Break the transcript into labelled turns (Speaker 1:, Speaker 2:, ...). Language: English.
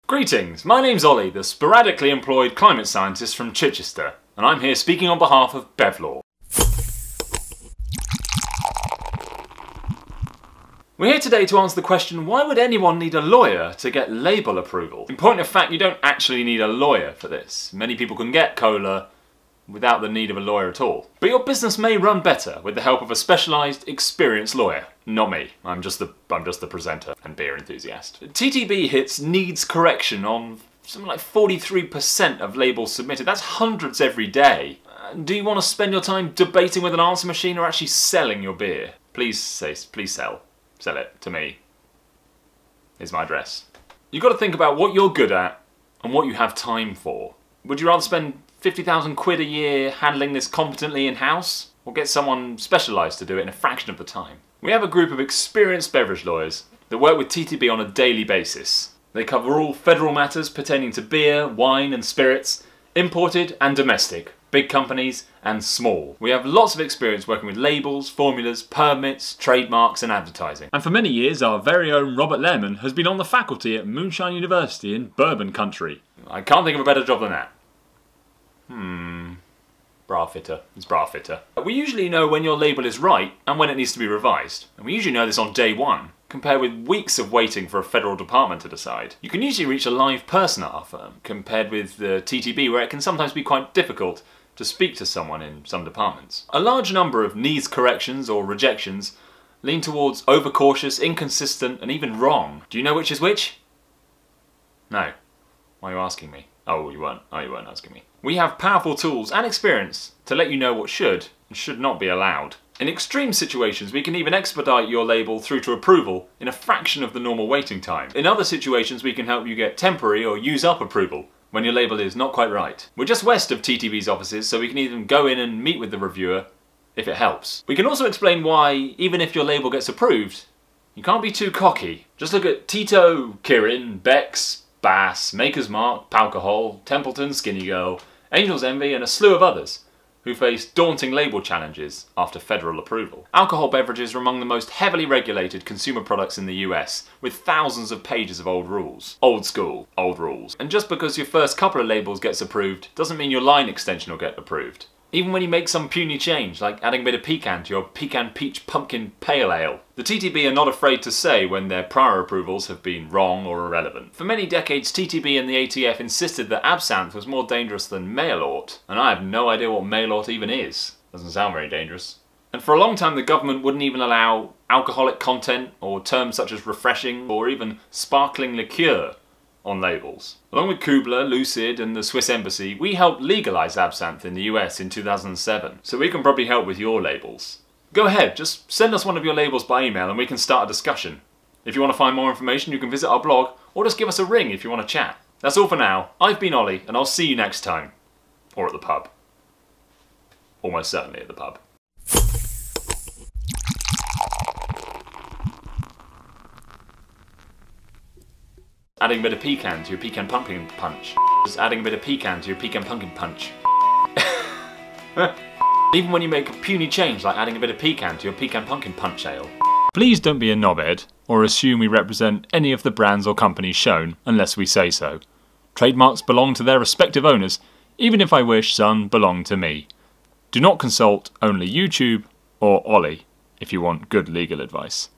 Speaker 1: Greetings, my name's Ollie, the sporadically employed climate scientist from Chichester, and I'm here speaking on behalf of Bevlaw. We're here today to answer the question, why would anyone need a lawyer to get label approval? In point of fact, you don't actually need a lawyer for this. Many people can get cola without the need of a lawyer at all. But your business may run better with the help of a specialised, experienced lawyer. Not me. I'm just the presenter and beer enthusiast. TTB hits needs correction on something like 43% of labels submitted. That's hundreds every day. Do you want to spend your time debating with an answer machine or actually selling your beer? Please sell. Sell it to me. Here's my address. You've got to think about what you're good at and what you have time for. Would you rather spend 50,000 quid a year handling this competently in-house, or get someone specialised to do it in a fraction of the time? We have a group of experienced beverage lawyers that work with TTB on a daily basis. They cover all federal matters pertaining to beer, wine and spirits, imported and domestic, big companies and small. We have lots of experience working with labels, formulas, permits, trademarks and advertising. And for many years our very own Robert Lehrman has been on the faculty at Moonshine University in Bourbon Country. I can't think of a better job than that. Bra fitter. It's bra fitter. We usually know when your label is right and when it needs to be revised. And we usually know this on day one, compared with weeks of waiting for a federal department to decide. You can usually reach a live person at our firm, compared with the TTB where it can sometimes be quite difficult to speak to someone in some departments. A large number of needs corrections or rejections lean towards overcautious, inconsistent and even wrong. Do you know which is which? No. Why are you asking me? Oh, you weren't asking me. We have powerful tools and experience to let you know what should and should not be allowed. In extreme situations, we can even expedite your label through to approval in a fraction of the normal waiting time. In other situations, we can help you get temporary or use up approval when your label is not quite right. We're just west of TTB's offices, so we can even go in and meet with the reviewer if it helps. We can also explain why, even if your label gets approved, you can't be too cocky. Just look at Tito, Kirin, Beck's, Bass, Maker's Mark, Palcohol, Templeton, Skinny Girl, Angel's Envy and a slew of others who face daunting label challenges after federal approval. Alcohol beverages are among the most heavily regulated consumer products in the US, with thousands of pages of old rules. Old school, old rules. And just because your first couple of labels gets approved doesn't mean your line extension will get approved. Even when you make some puny change, like adding a bit of pecan to your pecan peach pumpkin pale ale. The TTB are not afraid to say when their prior approvals have been wrong or irrelevant. For many decades, TTB and the ATF insisted that absinthe was more dangerous than mail-ort, and I have no idea what mail-ort even is. Doesn't sound very dangerous. And for a long time the government wouldn't even allow alcoholic content or terms such as refreshing or even sparkling liqueur on labels. Along with Kubler, Lucid and the Swiss Embassy, we helped legalise absinthe in the US in 2007, so we can probably help with your labels. Go ahead, just send us one of your labels by email and we can start a discussion. If you want to find more information you can visit our blog, or just give us a ring if you want to chat. That's all for now. I've been Ollie and I'll see you next time. Or at the pub. Almost certainly at the pub. Adding a bit of pecan to your pecan pumpkin punch. Just adding a bit of pecan to your pecan pumpkin punch. Even when you make a puny change like adding a bit of pecan to your pecan pumpkin punch ale. Please don't be a knobhead or assume we represent any of the brands or companies shown unless we say so. Trademarks belong to their respective owners, even if I wish some belong to me. Do not consult only YouTube or Ollie if you want good legal advice.